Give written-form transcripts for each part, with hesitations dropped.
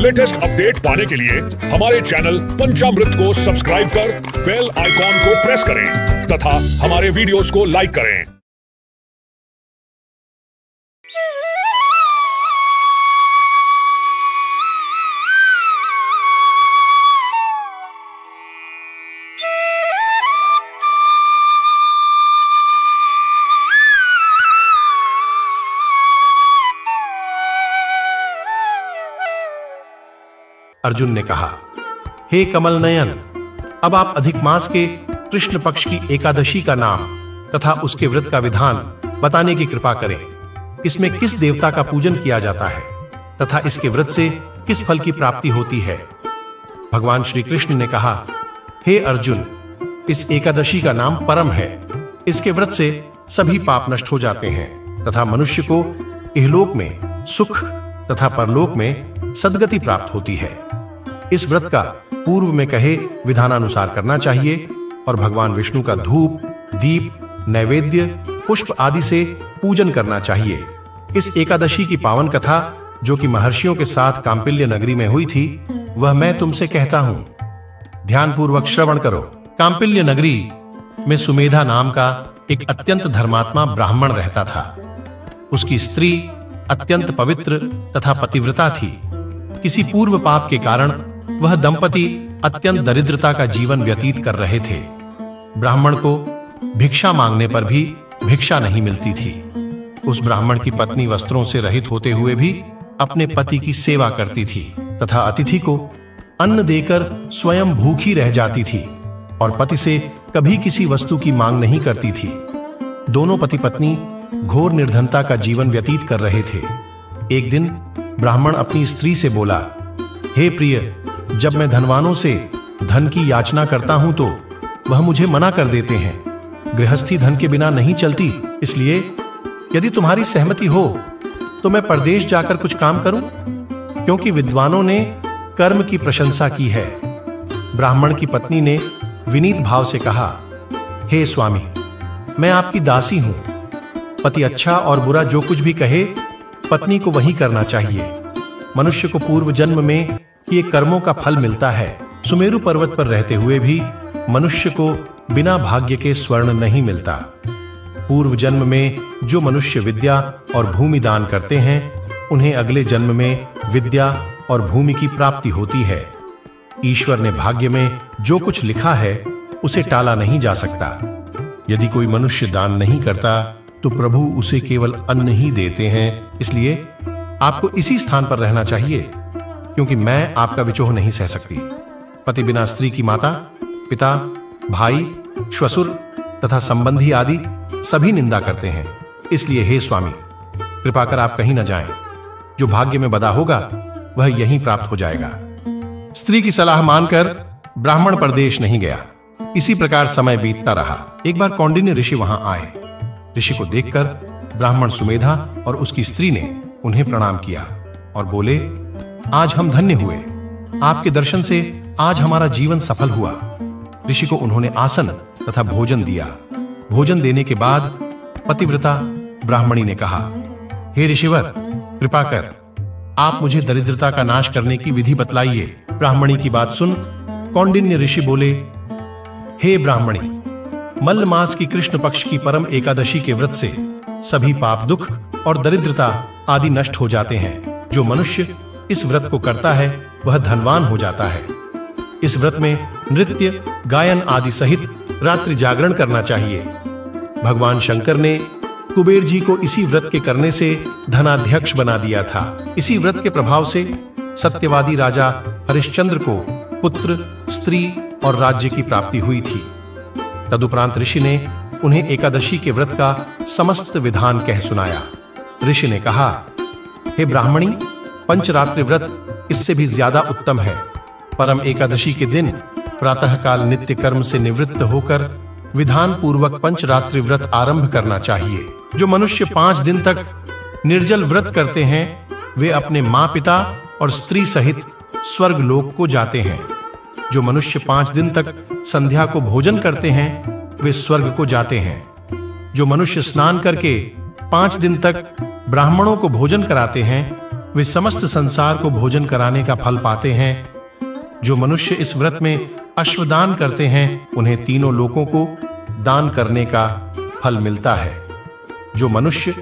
Latest update पाने के लिए हमारे चैनल पंचामृत को सब्सक्राइब कर बेल आइकॉन को प्रेस करें तथा हमारे वीडियोस को लाइक करें। अर्जुन ने कहा, हे कमल नयन, अब आप अधिक मास के कृष्ण पक्ष की एकादशी का नाम तथा उसके व्रत का विधान बताने की कृपा करें। इसमें किस देवता का पूजन किया जाता है तथा इसके व्रत से किस फल की प्राप्ति होती है। भगवान श्री कृष्ण ने कहा, हे अर्जुन, इस एकादशी का नाम परम है। इसके व्रत से सभी पाप नष्ट हो जाते हैं तथा मनुष्य को इहलोक में सुख तथा परलोक में सद्गति प्राप्त होती है। इस व्रत का पूर्व में कहे विधानानुसार करना चाहिए और भगवान विष्णु का धूप, दीप, नैवेद्य, पुष्प आदि से पूजन करना चाहिए। इस एकादशी की पावन कथा जो कि महर्षियों के साथ कांपिल्य नगरी में हुई थी, वह मैं तुमसे कहता हूं, ध्यानपूर्वक श्रवण करो। कांपिल्य नगरी में सुमेधा नाम का एक अत्यंत धर्मात्मा ब्राह्मण रहता था। उसकी स्त्री अत्यंत पवित्र तथा पतिव्रता थी। किसी पूर्व पाप के कारण वह दंपति अत्यंत दरिद्रता का जीवन व्यतीत कर रहे थे। ब्राह्मण को भिक्षा मांगने पर भी भिक्षा नहीं मिलती थी। उस ब्राह्मण की पत्नी वस्त्रों से रहित होते हुए भी अपने पति की सेवा करती थी तथा अतिथि को अन्न देकर स्वयं भूखी रह जाती थी और पति से कभी किसी वस्तु की मांग नहीं करती थी। दोनों पति पत्नी घोर निर्धनता का जीवन व्यतीत कर रहे थे। एक दिन ब्राह्मण अपनी स्त्री से बोला, हे प्रिय, जब मैं धनवानों से धन की याचना करता हूं तो वह मुझे मना कर देते हैं। गृहस्थी धन के बिना नहीं चलती, इसलिए यदि तुम्हारी सहमति हो तो मैं परदेश जाकर कुछ काम करूं, क्योंकि विद्वानों ने कर्म की प्रशंसा की है। ब्राह्मण की पत्नी ने विनीत भाव से कहा, हे स्वामी, मैं आपकी दासी हूं। पति अच्छा और बुरा जो कुछ भी कहे, पत्नी को वही करना चाहिए। मनुष्य को पूर्व जन्म में किए कर्मों का फल मिलता है। सुमेरु पर्वत पर रहते हुए भी मनुष्य को बिना भाग्य के स्वर्ण नहीं मिलता। पूर्व जन्म में जो मनुष्य विद्या और भूमि दान करते हैं, उन्हें अगले जन्म में विद्या और भूमि की प्राप्ति होती है। ईश्वर ने भाग्य में जो कुछ लिखा है उसे टाला नहीं जा सकता। यदि कोई मनुष्य दान नहीं करता तो प्रभु उसे केवल अन्न ही देते हैं। इसलिए आपको इसी स्थान पर रहना चाहिए, क्योंकि मैं आपका विचोह नहीं सह सकती। पति बिना स्त्री की माता, पिता, भाई, श्वशुर तथा संबंधी आदि सभी निंदा करते हैं। इसलिए हे स्वामी, कृपा कर आप कहीं न जाएं। जो भाग्य में बदा होगा वह यहीं प्राप्त हो जाएगा। स्त्री की सलाह मानकर ब्राह्मण परदेश नहीं गया। इसी प्रकार समय बीतता रहा। एक बार कौंडिन्य ऋषि वहां आए। ऋषि को देखकर ब्राह्मण सुमेधा और उसकी स्त्री ने उन्हें प्रणाम किया और बोले, आज हम धन्य हुए। आपके दर्शन से आज हमारा जीवन सफल हुआ। ऋषि को उन्होंने आसन तथा भोजन दिया। भोजन देने के बाद पतिव्रता ब्राह्मणी ने कहा, हे ऋषिवर, कृपा कर आप मुझे दरिद्रता का नाश करने की विधि बतलाइए। ब्राह्मणी की बात सुन कौंडिन्य ऋषि बोले, हे ब्राह्मणी, मल्ल मास की कृष्ण पक्ष की परम एकादशी के व्रत से सभी पाप, दुख और दरिद्रता आदि नष्ट हो जाते हैं। जो मनुष्य इस व्रत को करता है वह धनवान हो जाता है। इस व्रत में नृत्य, गायन आदि सहित रात्रि जागरण करना चाहिए। भगवान शंकर ने कुबेर जी को इसी व्रत के करने से धनाध्यक्ष बना दिया था। इसी व्रत के प्रभाव से सत्यवादी राजा हरिश्चंद्र को पुत्र, स्त्री और राज्य की प्राप्ति हुई थी। तदुपरांत ऋषि ने उन्हें एकादशी के व्रत का समस्त विधान कह सुनाया। ऋषि ने कहा, हे ब्राह्मणी, पंचरात्रि व्रत इससे भी ज्यादा उत्तम है। परम एकादशी के दिन प्रातःकाल नित्य कर्म से निवृत्त होकर विधान पूर्वक पंचरात्रि व्रत आरंभ करना चाहिए। जो मनुष्य 5 दिन तक निर्जल व्रत करते हैं, वे अपने माँ, पिता और स्त्री सहित स्वर्ग लोक को जाते हैं। जो मनुष्य 5 दिन तक संध्या को भोजन करते हैं, वे स्वर्ग को जाते हैं। जो मनुष्य स्नान करके 5 दिन तक ब्राह्मणों को भोजन कराते हैं, वे समस्त संसार को भोजन कराने का फल पाते हैं। जो मनुष्य इस व्रत में अश्वदान करते हैं उन्हें तीनों लोकों को दान करने का फल मिलता है। जो मनुष्य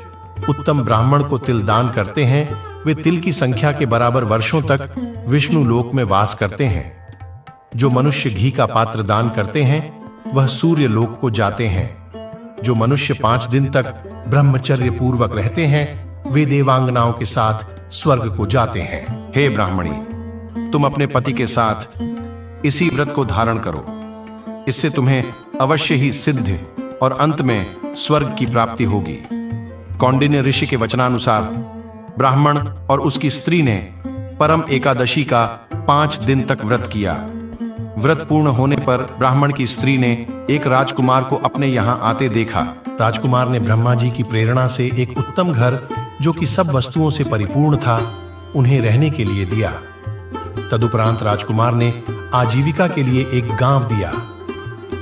उत्तम ब्राह्मण को तिल दान करते हैं वे तिल की संख्या के बराबर वर्षों तक विष्णु लोक में वास करते हैं। जो मनुष्य घी का पात्र दान करते हैं वह सूर्य लोक को जाते हैं। जो मनुष्य 5 दिन तक ब्रह्मचर्य पूर्वक रहते हैं वे देवांगनाओं के साथ स्वर्ग को जाते हैं। हे ब्राह्मणी, तुम अपने पति के साथ इसी व्रत को धारण करो। इससे तुम्हें अवश्य ही सिद्ध और अंत में स्वर्ग की प्राप्ति होगी। कौंडिन्य ऋषि के वचनानुसार ब्राह्मण और उसकी स्त्री ने परम एकादशी का 5 दिन तक व्रत किया। व्रत पूर्ण होने पर ब्राह्मण की स्त्री ने एक राजकुमार को अपने यहां आते देखा। राजकुमार ने ब्रह्मा जी की प्रेरणा से एक उत्तम घर जो कि सब वस्तुओं से परिपूर्ण था उन्हें रहने के लिए दिया। तदुपरांत राजकुमार ने आजीविका के लिए एक गांव दिया।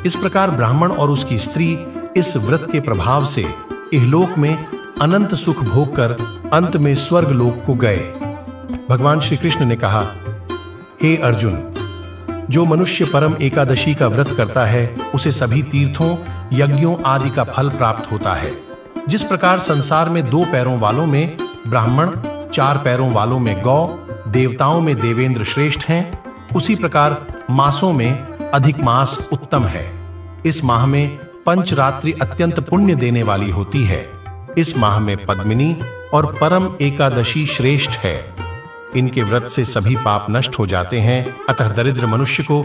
इस प्रकार ब्राह्मण और उसकी स्त्री इस व्रत के प्रभाव से इहलोक में अनंत सुख भोग कर अंत में स्वर्ग लोक को गए। भगवान श्री कृष्ण ने कहा, हे अर्जुन, जो मनुष्य परम एकादशी का व्रत करता है उसे सभी तीर्थों, यज्ञों आदि का फल प्राप्त होता है। जिस प्रकार संसार में 2 पैरों वालों में ब्राह्मण, 4 पैरों वालों में गौ, देवताओं में देवेंद्र श्रेष्ठ हैं, उसी प्रकार मासों में अधिक मास उत्तम है। इस माह में पंचरात्रि अत्यंत पुण्य देने वाली होती है। इस माह में पद्मिनी और परम एकादशी श्रेष्ठ है। इनके व्रत से सभी पाप नष्ट हो जाते हैं। अतः दरिद्र मनुष्य को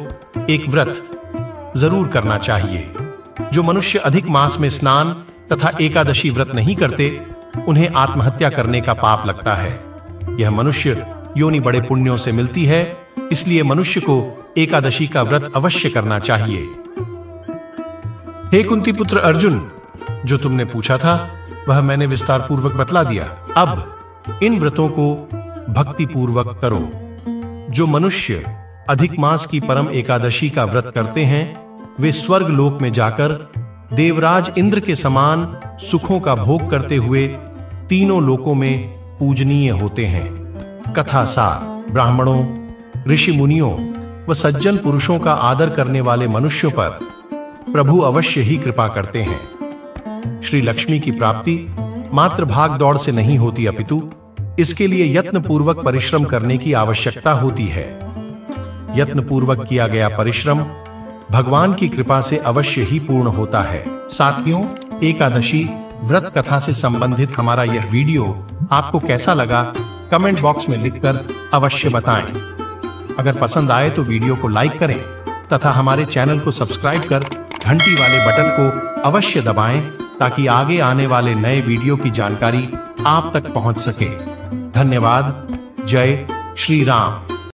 एक व्रत जरूर करना चाहिए। जो मनुष्य अधिक मास में स्नान तथा एकादशी व्रत नहीं करते उन्हें आत्महत्या करने का पाप लगता है। यह मनुष्य योनि बड़े पुण्यों से मिलती है, इसलिए मनुष्य को एकादशी का व्रत अवश्य करना चाहिए। हे कुंती पुत्र अर्जुन, जो तुमने पूछा था वह मैंने विस्तार पूर्वक बतला दिया। अब इन व्रतों को भक्ति पूर्वक करो। जो मनुष्य अधिक मास की परम एकादशी का व्रत करते हैं वे स्वर्ग लोक में जाकर देवराज इंद्र के समान सुखों का भोग करते हुए तीनों लोकों में पूजनीय होते हैं। कथा सार, ब्राह्मणों, ऋषि मुनियों व सज्जन पुरुषों का आदर करने वाले मनुष्यों पर प्रभु अवश्य ही कृपा करते हैं। श्री लक्ष्मी की प्राप्ति मात्र भाग दौड़ से नहीं होती, अपितु इसके लिए यत्न पूर्वक परिश्रम करने की आवश्यकता होती है। यत्न पूर्वक किया गया परिश्रम भगवान की कृपा से अवश्य ही पूर्ण होता है। साथियों, एकादशी व्रत कथा से संबंधित हमारा यह वीडियो आपको कैसा लगा कमेंट बॉक्स में लिखकर अवश्य बताएं। अगर पसंद आए तो वीडियो को लाइक करें तथा हमारे चैनल को सब्सक्राइब कर घंटी वाले बटन को अवश्य दबाएं ताकि आगे आने वाले नए वीडियो की जानकारी आप तक पहुंच सके। धन्यवाद। जय श्री राम।